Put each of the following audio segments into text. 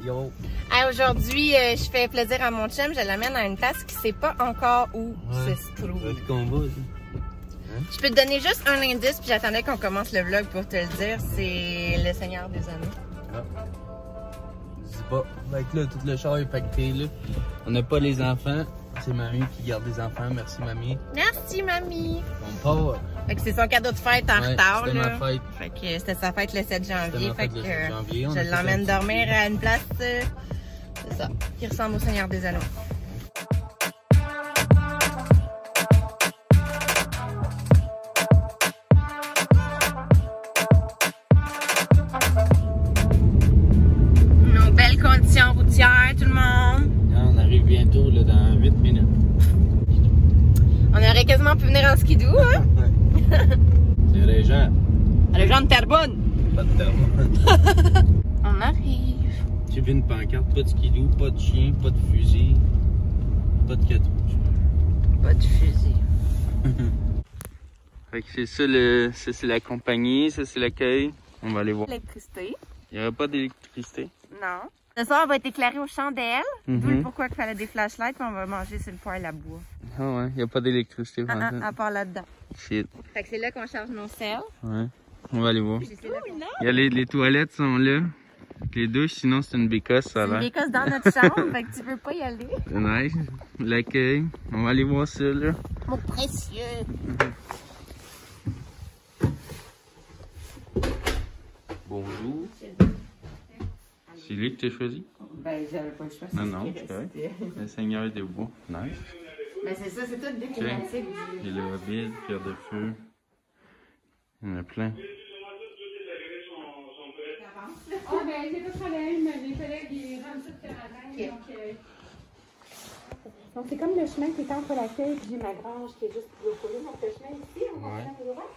Yo. Hey, aujourd'hui, je fais plaisir à mon chum. Je l'amène à une place qui ne sait pas encore où ça se trouve. Votre combat, Hein? Je peux te donner juste un indice, puis j'attendais qu'on commence le vlog pour te le dire. C'est le Seigneur des Anneaux. Ah. Je sais pas. Fait que là, tout le char est pacté, là. On n'a pas les enfants. C'est mamie qui garde les enfants. Merci, mamie. Merci, mamie. On part. Fait que c'est son cadeau de fête en retard, là. C'était ma fête. Fait que c'était sa fête le 7 janvier. Fait que je l'emmène dormir à une place, c'est ça, qui ressemble au Seigneur des Anneaux. Nos belles conditions routières, tout le monde. On arrive bientôt, là, dans 8 minutes. On aurait quasiment pu venir en skidoo, hein? C'est les gens. Les gens de Terrebonne. Pas de Terrebonne. On arrive. J'ai vu une pancarte, pas de skidoo, pas de chien, pas de fusil, pas de cartouche. Pas de fusil. Fait que c'est ça, ça c'est la compagnie, ça c'est l'accueil. On va aller voir. L'électricité. Il n'y aurait pas d'électricité? Non. Ce soir, on va être éclairé aux chandelles. D'où le pourquoi il fallait des flashlights, puis on va manger sur le poêle à bois. Ah ouais, il n'y a pas d'électricité. À part là-dedans. Shit. Fait que c'est là qu'on charge nos selles. Ouais, on va aller voir. Il y a les toilettes sont là. Les douches, sinon c'est une bécosse, ça a l'air. C'est une bécosse dans notre chambre, fait que tu veux pas y aller. C'est nice. L'accueil. On va aller voir ça, là. Mon précieux. Bonjour. C'est lui que tu as choisi? Ben, j'avais pas le choix. Non, c'est correct. Le Seigneur est debout. Nice. Ben, c'est ça, c'est tout des thématiques. Il y a le Hobbit, Pierre de Feu. Il y en a plein. Ah, ben, c'est pas de problème. Mes collègues, ils rendent ça de matin. Donc, c'est comme le chemin qui est entre l'accueil et j'ai ma grange qui est juste plus au côté. Donc, le chemin ici, on va faire le droit.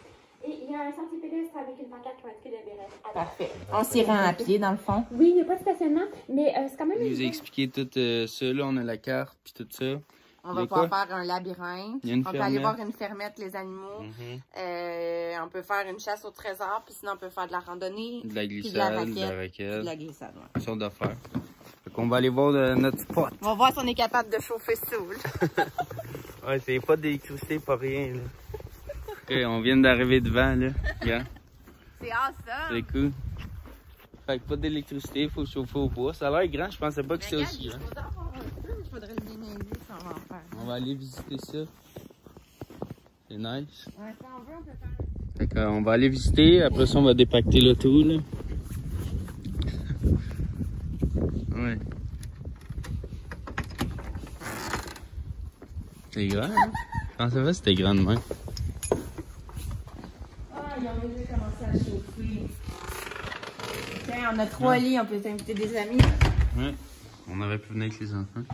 Et il y a un sentier pédestre avec une pancarte qui va indiquer le BRF. Parfait. On s'y rend à pied, dans le fond. Oui, il n'y a pas de stationnement, mais c'est quand même... Il nous a expliqué tout ça. Là, on a la carte puis tout ça. On va pouvoir faire un labyrinthe. On peut aller voir une fermette, les animaux. On peut faire une chasse au trésor, puis sinon on peut faire de la randonnée. De la glissade, de la raquette. De la glissade, ouais. Une sorte d'affaires. Fait qu'on va aller voir notre spot. On va voir si on est capable de chauffer Soul. Ouais, c'est pas d'électricité, pas rien, là. Ok, on vient d'arriver devant, là. Regarde. C'est awesome. C'est cool. Fait que pas d'électricité, il faut chauffer au bois. Ça a l'air grand, je pensais pas que c'était aussi grand. Il faudrait le démêler si on va en faire. On va aller visiter ça. C'est nice. Ouais, si on veut, on peut faire. Fait qu'on va aller visiter, après ça on va dépacter le tout, là. Ouais. C'est grand, hein? Je pensais pas que c'était grand de même. Ah, ils ont déjà commencé à chauffer. Tiens, on a 3 lits, on peut t'inviter des amis. Ouais. On aurait pu venir avec les enfants.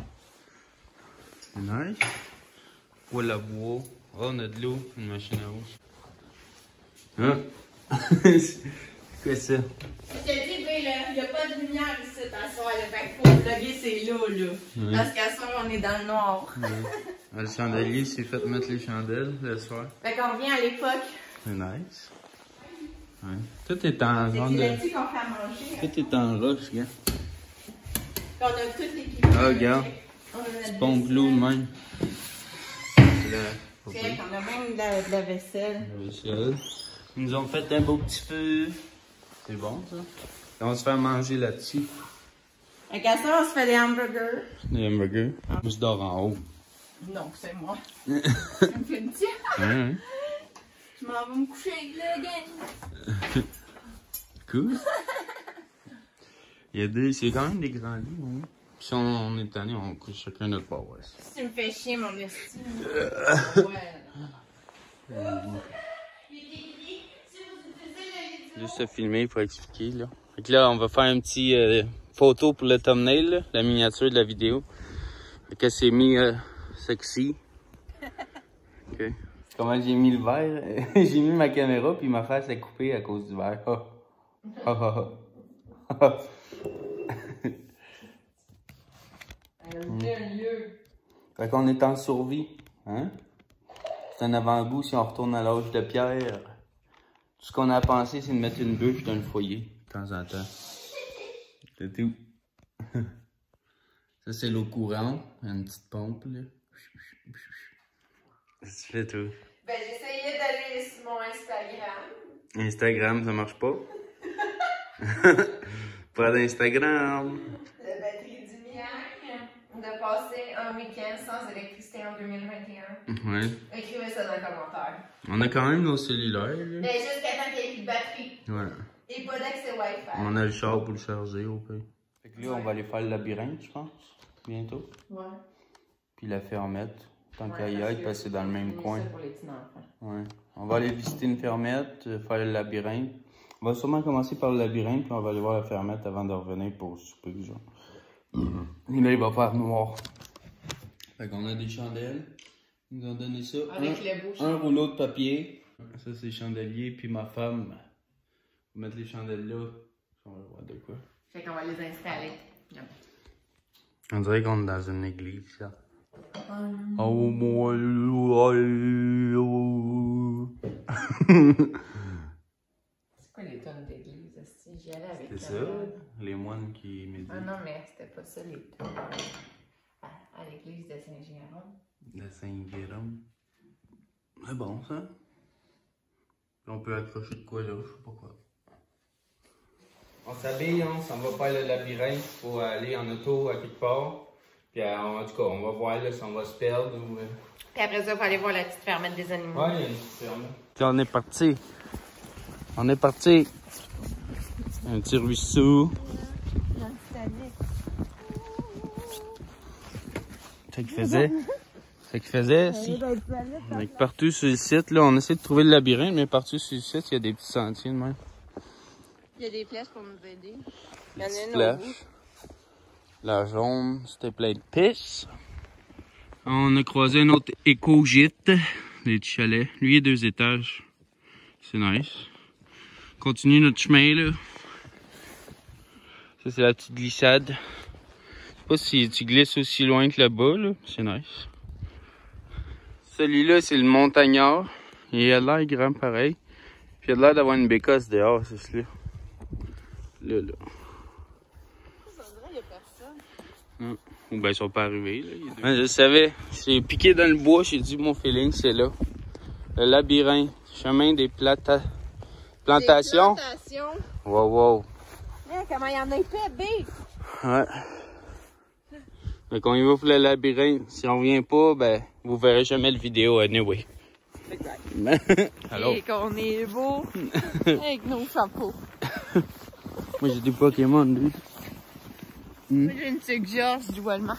C'est nice. Poêle à bois. Oh, on a de l'eau, une machine à eau. Ah! C'est quoi ça? Je te dis, il n'y a pas de lumière ici à soir. Fait qu'il faut plugger ces lots, là. Oui. Parce qu'à soir, on est dans le noir. Ouais. Le chandelier s'est fait mettre les chandelles le soir. Fait qu'on revient à l'époque. C'est nice. Ouais. Tout est en genre C'est de... là-dessus qu'on fait à manger. Tout est en roche, gars. On a tout l'équipement. Ah, regarde. Tu Pompe l'eau de même. C'est là. on a même de la vaisselle. La vaisselle. Ils nous ont fait un beau petit feu. C'est bon, ça. Et on va se faire manger là-dessus. Fait qu'à ça, on se fait des hamburgers. Des hamburgers. Je dors en haut. Non, c'est moi. Ça me fait une petite. Ouais. Je m'en vais me coucher avec le gang. Cool. Il y a des... C'est quand même des grands lits, oui. Puis si on est tanné, on couche chacun notre part, ouais. Tu me fais chier, mon estime. Ouais. Juste à filmer pour expliquer, là. Fait que là, on va faire un petit photo pour le thumbnail, là, la miniature de la vidéo. Fait que c'est mis sexy. Ok. Comment j'ai mis le verre? J'ai mis ma caméra, puis ma face est coupée à cause du verre. Fait qu'on est en survie, hein? C'est un avant-goût si on retourne à l'âge de pierre. Tout ce qu'on a pensé, c'est de mettre une bûche dans le foyer, de temps en temps. C'est tout. Ça, c'est l'eau courante. Il y a une petite pompe, là. Qu'est-ce que tu fais, toi? Ben, j'essayais d'aller sur mon Instagram. Instagram, ça marche pas? Pas d'Instagram. La batterie du miracle. De passer un week-end sans électricité en 2021. Ouais. Écrivez ça dans les commentaires. On a quand même nos cellulaires, là. Ben, jusqu'à temps qu'il n'y ait plus de batterie. Ouais. Et pas d'accès Wi-Fi. On a le char pour le charger, au pire. Fait que là, on va aller faire le labyrinthe, je pense. Bientôt. Ouais. Puis la fermette. Tant qu'à y être, parce que c'est dans le même coin. Ça pour les petits enfants. Ouais. On va aller visiter une fermette, faire le labyrinthe. On va sûrement commencer par le labyrinthe, puis on va aller voir la fermette avant de revenir pour souper, genre. Et là, il va faire noir. Fait qu'on a des chandelles. Ils nous ont donné ça. Avec le beau un rouleau de papier. Ça, c'est chandelier. Puis ma femme va mettre les chandelles là. On va voir de quoi. Fait qu'on va les installer. On dirait qu'on est dans une église, là. Oh, moi, c'est quoi les tonnes d'église? J'y allais avec c'est ça, les moines qui méditent. Ah non, mais c'était pas ça les tonnes. À l'église de Saint-Jérôme. De Saint-Jérôme. C'est bon, ça. Puis on peut accrocher de quoi là, je sais pas quoi. On s'habille, on s'en va faire le labyrinthe pour aller en auto à quelque part. Puis en tout cas, on va voir là, si on va se perdre ou... Puis après ça, il faut aller voir la petite fermette des animaux. Ouais, il y a une petite fermette. Puis on est parti. On est parti. Un petit ruisseau. C'est ce qu'il faisait, si. Donc, partout sur le site, là, on essaie de trouver le labyrinthe, mais partout sur le site, il y a des petits sentiers de même. Il y a des flèches pour nous aider. Il y en a Petite une au bout. flèche. La jaune, c'était plein de pisse. On a croisé un autre éco-gîte, des petits chalets. Lui, il est 2 étages. C'est nice. Continue notre chemin, là. Ça, c'est la petite glissade. Je sais pas si tu glisses aussi loin que là-bas, là. C'est nice. Celui-là, c'est le montagnard. Il a l'air grand pareil. Puis il a l'air d'avoir une bécasse dehors, c'est celui-là. Là. Il y a personne. Non. Ou ben ils sont pas arrivés, là. Ouais, je savais. J'ai piqué dans le bois, j'ai dit mon feeling, c'est là. Le labyrinthe. Chemin des plantations. Plantations. Wow. Comment il y en a épais, B? Ouais. Fait qu'on y va pour le labyrinthe. Si on vient pas, ben, vous verrez jamais le vidéo anyway. Exact. Alors. Et qu'on est beau avec nos chapeaux. Moi j'ai des Pokémon, lui. Moi j'ai une Tuc George du Walmart.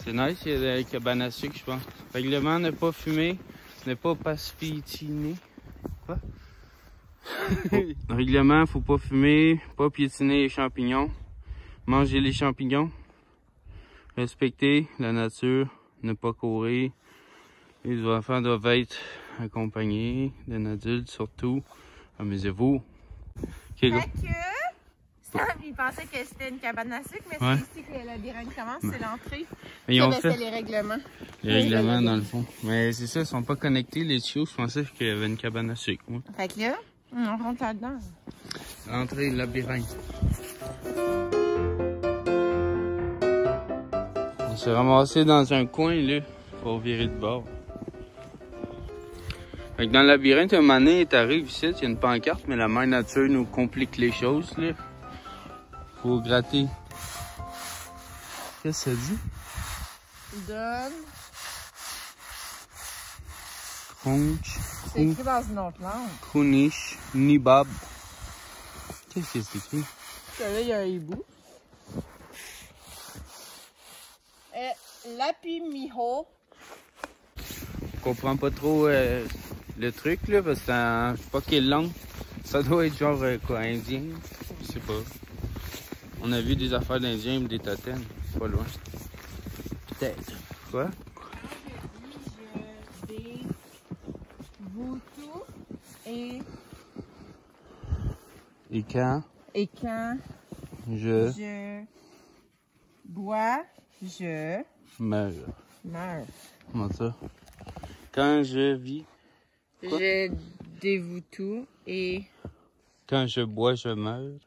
C'est nice, il y a des cabanes à sucre, je pense. Règlement ne pas fumer, ne pas piétiner. Quoi? Règlement, faut pas fumer, pas piétiner les champignons, manger les champignons, respecter la nature, ne pas courir. Les enfants doivent être accompagnés d'un adulte, surtout. Amusez-vous. Okay, go. Il pensait que c'était une cabane à sucre, mais Ouais. c'est ici que le labyrinthe commence, c'est l'entrée. Ils ont fait C'est les règlements. les règlements dans le fond. Mais c'est ça, ils sont pas connectés les tuyaux. Je pensais qu'il y avait une cabane à sucre. Moi. Fait que là, on rentre là-dedans. Entrée du labyrinthe. On s'est ramassé dans un coin là pour virer de bord. Fait que dans le labyrinthe, un moment donné, t'arrives ici, il y a une pancarte, mais la mère nature nous complique les choses là. Faut gratter. Qu'est-ce que ça dit? Donne. Crunch. C'est écrit dans une autre langue. Krunish. Nibab. Qu'est-ce que c'est écrit? Là, il y a un hibou. Lapimiho. Je comprends pas trop le truc là, parce que je sais pas quelle langue. Ça doit être genre quoi, indien? Je sais pas. On a vu des affaires d'indiens et des totems, pas loin. Peut-être. Quoi? Des Boutou et Et quand quand je Bois, je meurs. meurs. Comment ça? Quand je vis. Quoi? Je dévoue tout et... Quand je bois, je meurs.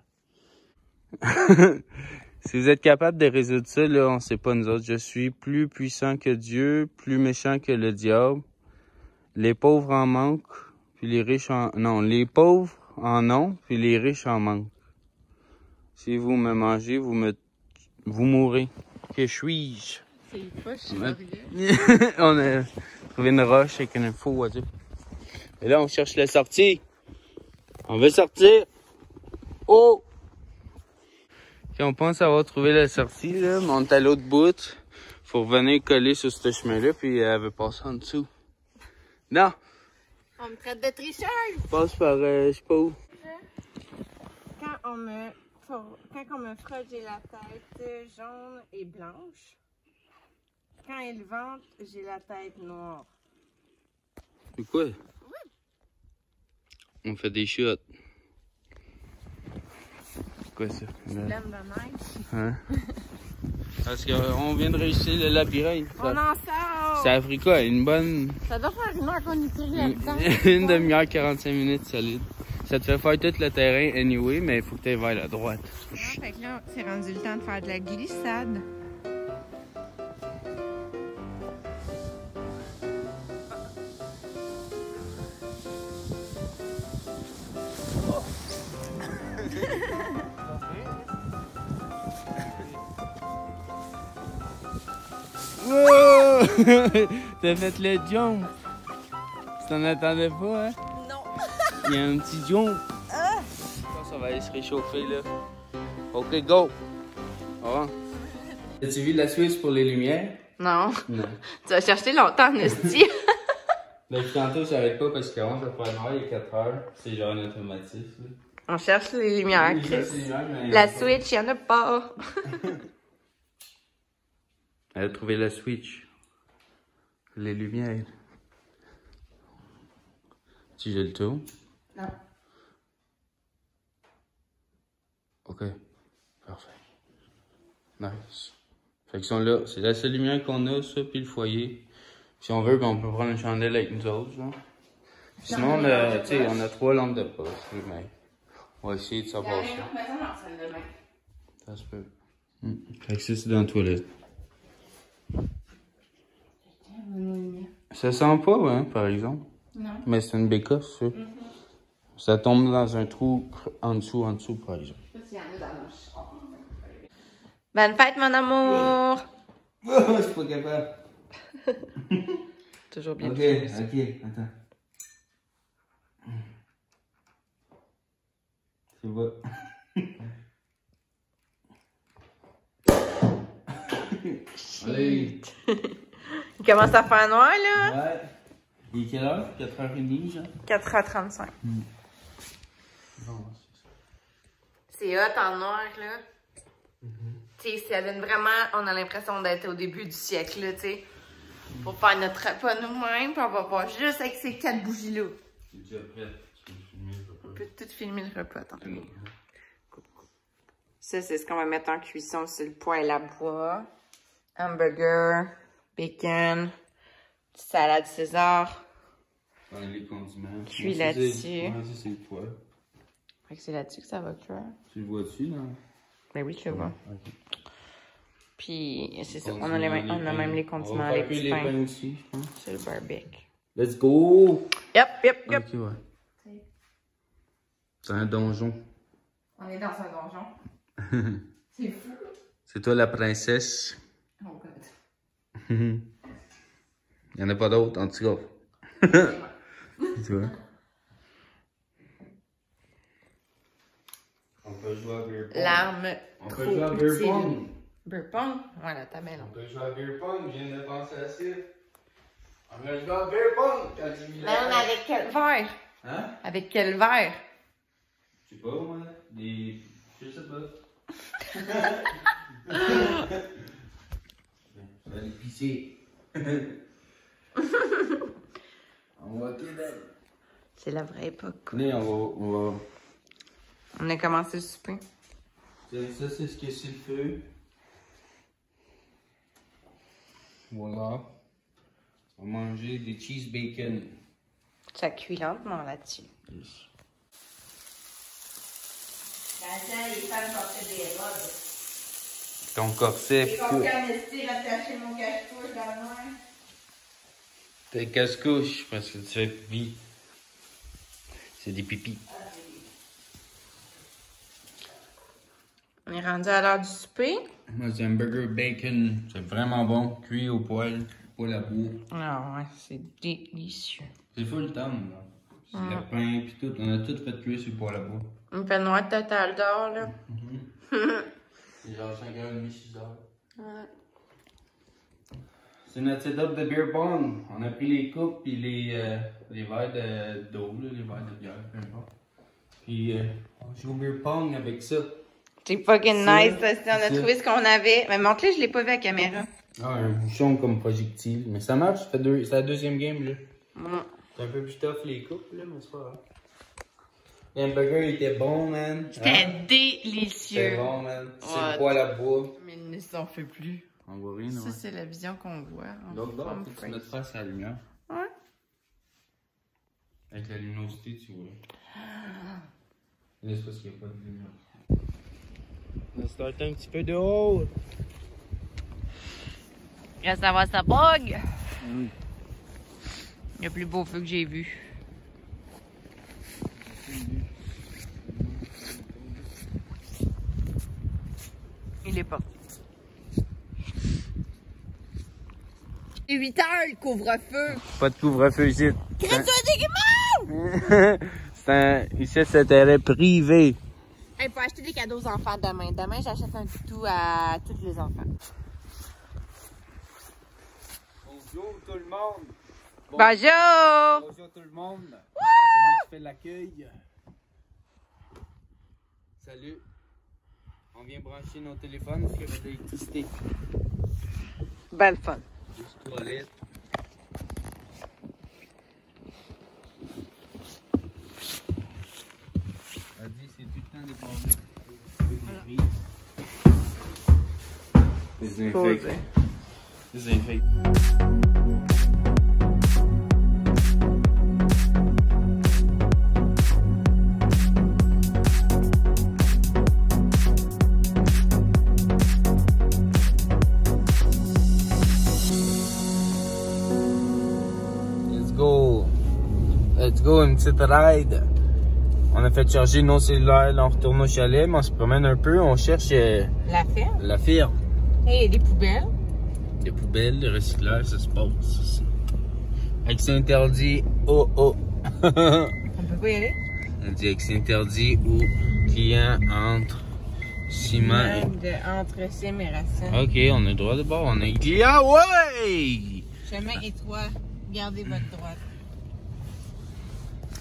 Si vous êtes capable de résoudre ça, là, on sait pas nous autres. Je suis plus puissant que Dieu, plus méchant que le diable. Les pauvres en manquent, puis les riches en... Non, les pauvres en ont, puis les riches en manquent. Si vous me mangez, vous mourrez. Que suis-je? C'est pas On a trouvé une roche avec un faux oiseau. Et là, on cherche la sortie. On veut sortir. Oh! Quand on pense avoir trouvé la sortie, là, mais on est à l'autre bout. Faut revenir coller sur ce chemin-là, puis elle veut passer en dessous. Non! On me traite de tricheur! Passe par, je sais pas où. Quand on me frotte, j'ai la tête jaune et blanche. Quand il vente, j'ai la tête noire. C'est quoi? On fait des shots. C'est quoi ça? L'aime de neige. Hein? Parce qu'on vient de réussir le labyrinthe. On en sort! Ça a pris quoi? Une bonne... Ça doit faire une heure qu'on est tiré là-dedans. Une demi-heure, 45 minutes solide. Ça te fait faire tout le terrain anyway, mais il faut que tu ailles vers la droite. Fait que là, c'est rendu le temps de faire de la glissade. Wow! T'as fait le jump! Tu t'en attendais pas, hein? Non! Il y a un petit jump! Ça va aller se réchauffer, là. Ok, go! Au revoir. As-tu vu la Suisse pour les lumières? Non. Non. Tu as cherché longtemps, Nestie. Depuis tantôt, j'arrête pas parce qu'avant, ça fait noir, il est 4 heures. C'est genre un automatisme. On cherche les lumières, Oui, Chris. cherche les lumières, mais La Switch, il y en a pas. Elle a trouvé la Switch. Les lumières. Si j'ai le tour? Non. Ok. Parfait. Nice. Fait qu'ils sont là. C'est la seule lumière qu'on a, ça, puis le foyer. Si on veut, ben, on peut prendre une chandelle avec nous autres, genre. Sinon, on a, tu sais, on a 3 lampes de poche, mais on va essayer de savoir ça. Ça se peut. Fait que ça, c'est dans la toilette. Ça sent pas, hein, par exemple. Non. Mais c'est une bécasse, ça. Ça tombe dans un trou en dessous, par exemple. Bonne fête, mon amour! Oh, je suis pas capable. Toujours bien. Ok, attends. C'est bon. Allez. Il commence à faire noir, là. Ouais. Il est quelle heure? 4h30, genre? 4h35. Non, C'est hot en noir, là. Tu sais, ça donne vraiment... On a l'impression d'être au début du siècle, là, tu sais. Pour faire notre repas nous-mêmes, puis on va pas juste avec ces 4 bougies-là. c'est déjà prêt. Tu peux filmer le repas. On peut tout filmer le repas, attends. Ça, c'est ce qu'on va mettre en cuisson sur le poêle à bois. Hamburger, bacon, salade César. Ouais, les condiments. Cuit là-dessus. Ouais, ça, c'est le poêle. Fait que c'est là-dessus que ça va cuire. Tu le vois-dessus, non? Ben oui, je le vois. Ok. Puis, c'est ça. On a même les condiments, on va les faire cuire petits les pains pains aussi, je pense. sur le barbecue. Let's go! Yep. Ok, ouais. C'est un donjon. On est dans un donjon. C'est fou. C'est toi la princesse. Oh god. Il n'y en a pas d'autres, en tout cas. Tu vois? On peut jouer à beer pong. L'arme On trop peut jouer à beer utile. pong. Beer pong? Voilà, ta belle. On peut jouer à beer pong, je viens de penser à ça. On va jouer à beer pong quand tu vis Mais avec quel verre? Hein? Avec quel verre? Je sais pas, moi. Des. Je sais pas. Je vais aller pisser. On va Québec. C'est la vraie époque. Venez, on va. On a commencé le souper. Ça, c'est ce que c'est le feu. Voilà. On va manger des cheese bacon. Ça cuit lentement là-dessus. Yes. Les femmes portaient des robes. Ton corset. Et comme Canesty rattaché mon cache-couche dans le noir. T'es cache-couche parce que tu fais pipi. C'est des pipis. On est rendu à l'heure du souper. Moi, c'est un burger bacon. C'est vraiment bon. Cuit au poêle à bois. Ah ouais, c'est délicieux. C'est full le temps, là. C'est le pain pis tout. On a tout fait cuire sur le poêle à bois. Une fait noir total d'or, là. C'est genre 5h30, 6h. Ouais. C'est notre setup de beer pong. On a pris les coupes et les verres d'eau, les verres de bière, peu importe. Puis on joue au beer pong avec ça. C'est fucking nice, ça. On a trouvé ce qu'on avait. Mais montre-le, je l'ai pas vu à la caméra. Ah, un bouchon comme projectile. Mais ça marche, c'est la deuxième game, là. C'est un peu plus tough les coupes, là, mais c'est pas grave. Le hamburger, il était bon, man. C'était délicieux. C'était bon, man. C'est le poêle à bois. Mais ils ne s'en fait plus. On voit rien, Ça, c'est la vision qu'on voit. Donc, là, faut que tu mettes face à la lumière. Ouais. Avec la luminosité, tu vois. Là, c'est parce qu'il n'y a pas de lumière. On va starter un petit peu de haut. Là, ça va, ça bug. Le plus beau feu que j'ai vu. Il est parti. C'est 8 heures le couvre-feu. Pas de couvre-feu ici. Crée-toi des Ici, c'est un terrain privé. Il faut acheter des cadeaux aux enfants demain. Demain, j'achète un toutou à tous les enfants. Bonjour tout le monde. Bonjour! Bonjour tout le monde. C'est moi qui fais l'accueil. Salut. On vient brancher nos téléphones parce qu'il y a de l'électricité. Belle fun. Juste toilette. Vas-y, c'est tout le temps dépendant. Désinfecte. Let's go, une petite ride. On a fait charger nos cellulaires, là on retourne au chalet, mais on se promène un peu, on cherche La ferme? la firme. Et des poubelles. Des poubelles, le recyclage, ça se passe. Accès interdit, oh oh. On peut pas y aller? On dit accès interdit aux clients entre ciment et... Entre Sim et Racine. Ok, on a le droit de bord, on est client, ouais! Chemin étroit, gardez votre droite.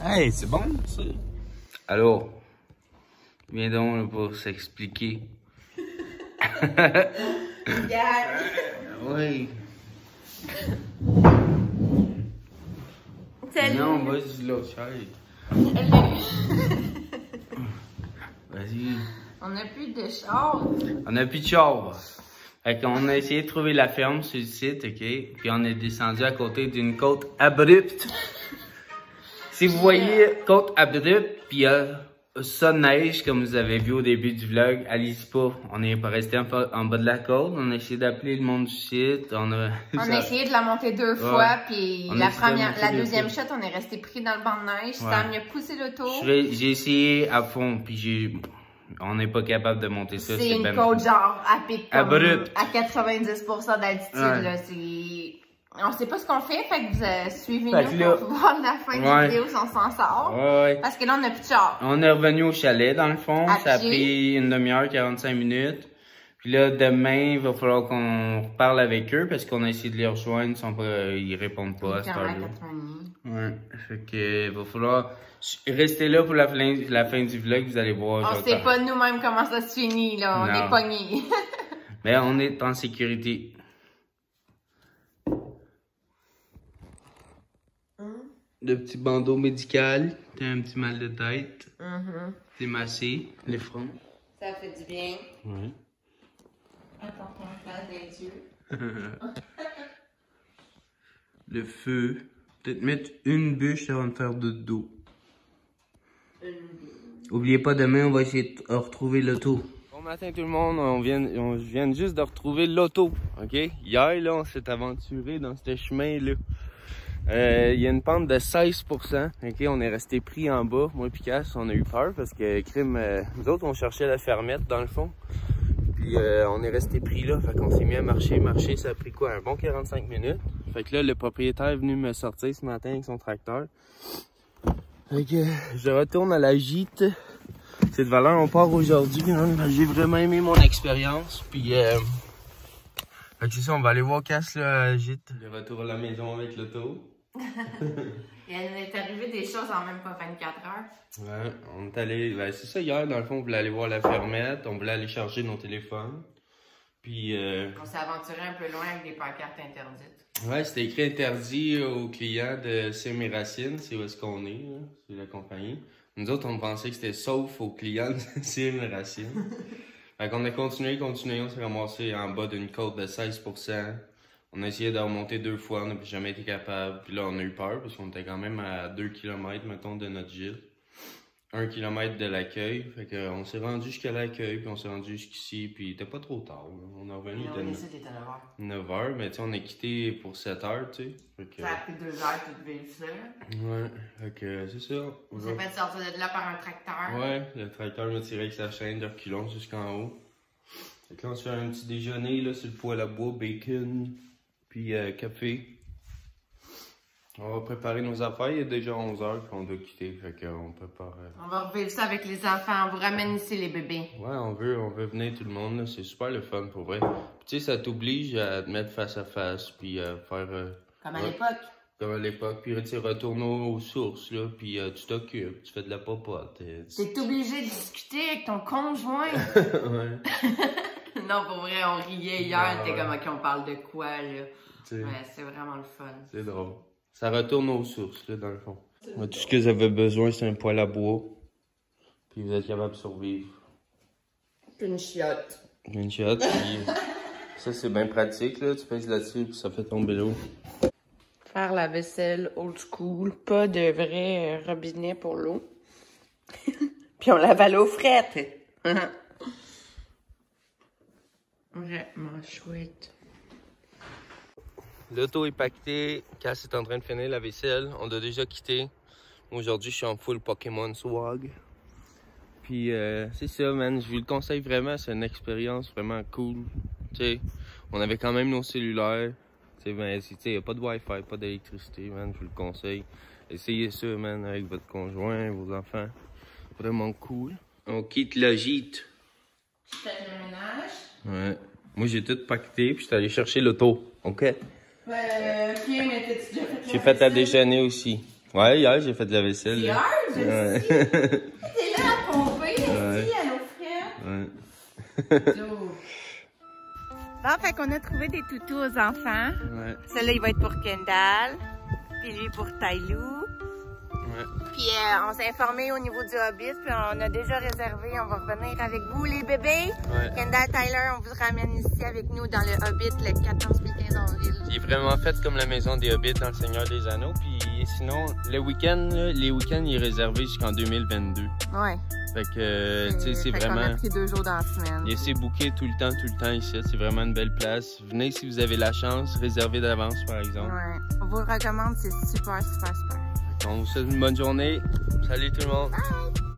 Hey, c'est bon, ça. Alors, viens donc là, pour s'expliquer. Oui. Salut. Non, vas-y, l'autre chaise. Vas-y. On n'a plus de char. On a plus de char. Fait qu'on a essayé de trouver la ferme sur le site, ok? Puis on est descendu à côté d'une côte abrupte. Si vous voyez côte abrupte, puis ça neige, comme vous avez vu au début du vlog, allez-y pas. On est pas resté en bas de la côte. On a essayé d'appeler le monde du site. On a essayé de la monter 2 fois, puis la deuxième shot, shot, on est resté pris dans le banc de neige. Ouais. Ça m'a poussé l'auto. J'ai essayé à fond, puis on n'est pas capable de monter ça. C'est une côte genre à pic comme abrupt. À 90% d'altitude. Ouais. Là, on sait pas ce qu'on fait, fait que vous suivez-nous là, pour voir la fin de la vidéo si on s'en sort. Ouais. Parce que là, on n'a plus de char. On est revenu au chalet, dans le fond. À Ça a pied. pris une demi-heure, 45 minutes. Puis là, demain, il va falloir qu'on reparle avec eux parce qu'on a essayé de les rejoindre. Ils répondent pas à cette heure-là. Ouais. Fait que, il va falloir rester là pour la fin du vlog. Vous allez voir. On sait pas nous-mêmes comment ça se finit, là. On Non. est pognés. Mais on est en sécurité. Le petit bandeau médical. T'as un petit mal de tête. T'es massé. Les fronts. Ça fait du bien. Ouais. Attends qu'on fasse des yeux. le feu. Peut-être mettre une bûche avant de faire de dos. Oubliez pas, demain, on va essayer de retrouver l'auto. Bon matin tout le monde, on vient juste de retrouver l'auto, ok? Hier, là, on s'est aventuré dans ce chemin-là. Il y a une pente de 16%, ok? On est resté pris en bas. Moi et Cass, on a eu peur parce que nous autres, on cherchait la fermette dans le fond. Puis on est resté pris là, fait qu'on s'est mis à marcher. Ça a pris quoi? Un bon 45 minutes. Fait que là, le propriétaire est venu me sortir ce matin avec son tracteur. Fait que je retourne à la gîte. C'est de valeur, on part aujourd'hui. Hein? J'ai vraiment aimé mon expérience. Puis fait que c'est ça, on va aller voir Cass là, à la gîte. Le retour à la maison avec l'auto. Il est arrivé des choses en même pas 24 heures. Ouais, on est allé. Ben, c'est ça, hier, dans le fond, on voulait aller voir la fermette, on voulait aller charger nos téléphones. Puis. On s'est aventuré un peu loin avec des pancartes interdites. Ouais, c'était écrit interdit aux clients de Sim et Racine, c'est où est-ce qu'on est, c'est la compagnie. Nous autres, on pensait que c'était sauf aux clients de Sim et Racine. Fait qu'on a continué, on s'est ramassé en bas d'une côte de 16%. On a essayé de remonter 2 fois, on n'a jamais été capable. Puis là, on a eu peur parce qu'on était quand même à 2 km, mettons, de notre gîte. 1 km de l'accueil. Fait qu'on s'est rendu jusqu'à l'accueil, puis on s'est rendu jusqu'ici, puis il était pas trop tard. Là. On est revenu, il était 9h, mais tu sais, on a quitté pour 7h, tu sais. Que... Ça a pris 2 heures pour vivre ça. Ouais, fait que c'est ça. On s'est fait sortir de là par un tracteur. Ouais, le tracteur m'a tiré avec sa chaîne de reculons jusqu'en haut. Fait que là, on se fait un petit déjeuner, là, sur le poêle à bois, bacon. Puis café. On va préparer nos affaires. Il est déjà 11h qu'on doit quitter. Fait qu'on prépare. On va revivre ça avec les enfants. On vous ramène ici les bébés. Ouais, on veut venir tout le monde. C'est super le fun pour vrai. Puis tu sais, ça t'oblige à te mettre face à face. Puis faire. Comme à l'époque. Comme à l'époque. Puis tu retourner aux sources. Là. Puis tu t'occupes. Tu fais de la popote. T'es obligé de discuter avec ton conjoint. Ouais. Non, pour vrai, on riait hier, t'es comme, ok, on parle de quoi, là? Ouais, c'est vraiment le fun. C'est drôle. Ça retourne aux sources, là, dans le fond. Ouais, tout ce que vous avez besoin, c'est un poêle à bois. Puis vous êtes capable de survivre. Une chiotte. Une chiotte, puis ça, c'est bien pratique, là. Tu pèses là-dessus, puis ça fait tomber l'eau. Faire la vaisselle old school, pas de vrai robinet pour l'eau. Puis on lave à l'eau frette. Vraiment chouette. L'auto est pactée. Cass est en train de finir la vaisselle. On a déjà quitté. Aujourd'hui, je suis en full Pokémon swag. Puis, c'est ça, man. Je vous le conseille vraiment. C'est une expérience vraiment cool. Tu sais, on avait quand même nos cellulaires. Tu sais, il n'y a pas de Wi-Fi, pas d'électricité, man. Je vous le conseille. Essayez ça, man, avec votre conjoint, vos enfants. Vraiment cool. On quitte la gîte. Tu fais le ménage? Ouais. Moi, j'ai tout pacté, puis je suis allé chercher l'auto. OK? Ok, mais t'as-tu déjà fait J'ai fait à déjeuner aussi. Ouais, hier, j'ai fait de la vaisselle. Hier, je ouais. sais. T'es là à pomper, ici, à l'eau fraîche. Ouais. Bon, fait qu'on a trouvé des toutous aux enfants. Ouais. Celui-là, il va être pour Kendall. Puis lui pour Tailou. Ouais. Puis on s'est informé au niveau du Hobbit, puis on a déjà réservé, on va revenir avec vous les bébés. Ouais. Kendall, Tyler, on vous ramène ici avec nous dans le Hobbit le 14 puis 15 avril. Il est vraiment fait comme la maison des Hobbits dans le Seigneur des Anneaux. Puis sinon, les week-ends, il est réservé jusqu'en 2022. Ouais. Fait que, tu sais, c'est vraiment... On a pris 2 jours dans la semaine. Il s'est booké tout le temps ici. C'est vraiment une belle place. Venez si vous avez la chance, réservez d'avance par exemple. Ouais. On vous le recommande, c'est super. On vous souhaite une bonne journée. Salut tout le monde. Bye!